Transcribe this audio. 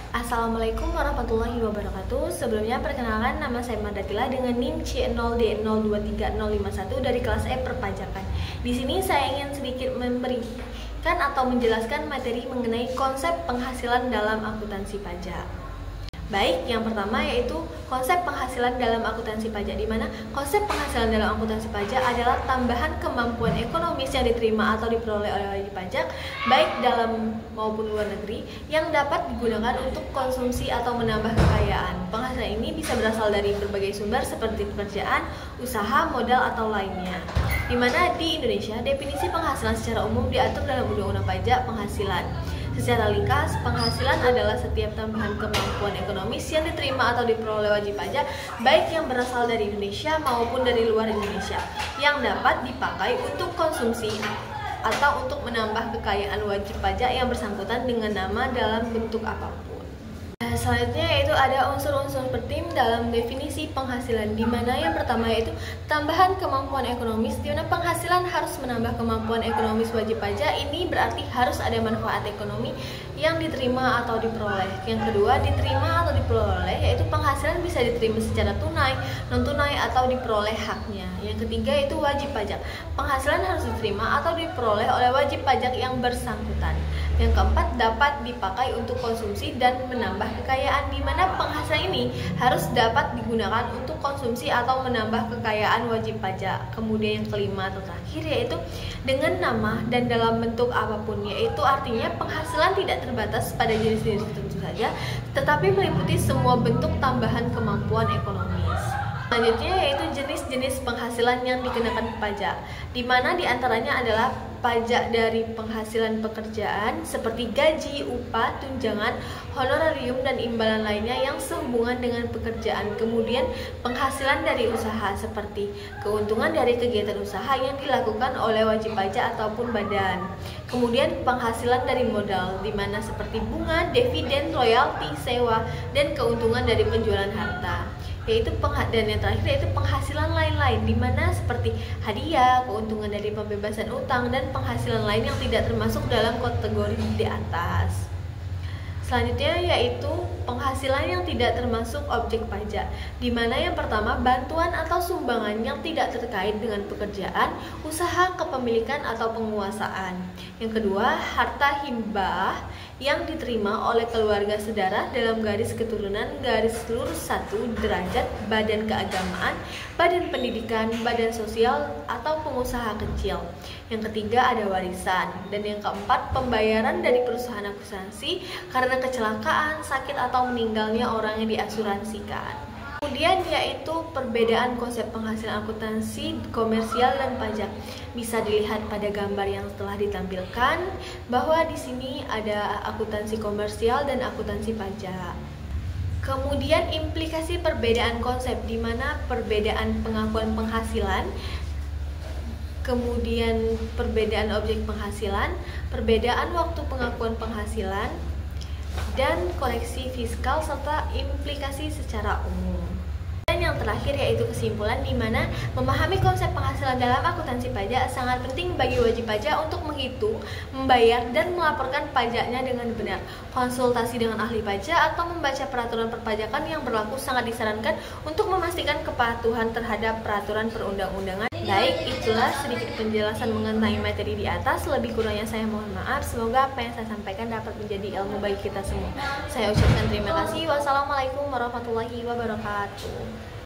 Assalamualaikum warahmatullahi wabarakatuh. Sebelumnya perkenalkan, nama saya Madatila dengan NIM C0D023051 dari kelas E Perpajakan. Di sini saya ingin sedikit memberikan atau menjelaskan materi mengenai konsep penghasilan dalam akuntansi pajak. Baik, yang pertama yaitu konsep penghasilan dalam akuntansi pajak, di mana konsep penghasilan dalam akuntansi pajak adalah tambahan kemampuan ekonomis yang diterima atau diperoleh oleh wajib pajak baik dalam maupun luar negeri yang dapat digunakan untuk konsumsi atau menambah kekayaan. Penghasilan ini bisa berasal dari berbagai sumber seperti pekerjaan, usaha, modal, atau lainnya. Di mana di Indonesia definisi penghasilan secara umum diatur dalam Undang-Undang Pajak Penghasilan. Secara ringkas, penghasilan adalah setiap tambahan kemampuan ekonomis yang diterima atau diperoleh wajib pajak baik yang berasal dari Indonesia maupun dari luar Indonesia yang dapat dipakai untuk konsumsi atau untuk menambah kekayaan wajib pajak yang bersangkutan dengan nama dalam bentuk apapun. Selanjutnya yaitu ada unsur-unsur penting dalam definisi penghasilan, di mana yang pertama yaitu tambahan kemampuan ekonomis, di mana penghasilan harus menambah kemampuan ekonomis wajib pajak. Ini berarti harus ada manfaat ekonomi yang diterima atau diperoleh. Yang kedua, diterima atau diperoleh yaitu penghasilan bisa diterima secara tunai, non tunai, atau diperoleh haknya. Yang ketiga itu wajib pajak. Penghasilan harus diterima atau diperoleh oleh wajib pajak yang bersangkutan. Yang keempat, dapat dipakai untuk konsumsi dan menambah kekayaan, di mana penghasilan ini harus dapat digunakan untuk konsumsi atau menambah kekayaan wajib pajak. Kemudian yang kelima atau terakhir yaitu dengan nama dan dalam bentuk apapun, yaitu artinya penghasilan tidak terbatas pada jenis-jenis tertentu saja, tetapi meliputi semua bentuk tambahan kemampuan ekonomis. Selanjutnya yaitu jenis-jenis penghasilan yang dikenakan pajak, di mana diantaranya adalah pajak dari penghasilan pekerjaan seperti gaji, upah, tunjangan, honorarium, dan imbalan lainnya yang sehubungan dengan pekerjaan. Kemudian penghasilan dari usaha seperti keuntungan dari kegiatan usaha yang dilakukan oleh wajib pajak ataupun badan. Kemudian penghasilan dari modal, di mana seperti bunga, dividen, royalti, sewa, dan keuntungan dari penjualan harta. Dan yang terakhir yaitu penghasilan lain-lain, di mana seperti hadiah, keuntungan dari pembebasan utang, dan penghasilan lain yang tidak termasuk dalam kategori di atas. Selanjutnya yaitu penghasilan yang tidak termasuk objek pajak, di mana yang pertama bantuan atau sumbangan yang tidak terkait dengan pekerjaan, usaha, kepemilikan, atau penguasaan. Yang kedua, harta hibah yang diterima oleh keluarga sedarah dalam garis keturunan, garis lurus 1 derajat, badan keagamaan, badan pendidikan, badan sosial, atau pengusaha kecil. Yang ketiga ada warisan. Dan yang keempat, pembayaran dari perusahaan asuransi karena kecelakaan, sakit, atau meninggalnya orang yang diasuransikan. Kemudian yaitu perbedaan konsep penghasilan akuntansi komersial dan pajak. Bisa dilihat pada gambar yang telah ditampilkan bahwa di sini ada akuntansi komersial dan akuntansi pajak. Kemudian implikasi perbedaan konsep, di mana perbedaan pengakuan penghasilan, kemudian perbedaan objek penghasilan, perbedaan waktu pengakuan penghasilan, dan koleksi fiskal serta implikasi secara umum. Dan yang terakhir yaitu kesimpulan, di mana memahami konsep penghasilan dalam akuntansi pajak sangat penting bagi wajib pajak untuk menghitung, membayar, dan melaporkan pajaknya dengan benar. Konsultasi dengan ahli pajak atau membaca peraturan perpajakan yang berlaku sangat disarankan untuk memastikan kepatuhan terhadap peraturan perundang-undangan. Baik, itulah sedikit penjelasan mengenai materi di atas. Lebih kurangnya saya mohon maaf. Semoga apa yang saya sampaikan dapat menjadi ilmu bagi kita semua. Saya ucapkan terima kasih. Wassalamualaikum warahmatullahi wabarakatuh.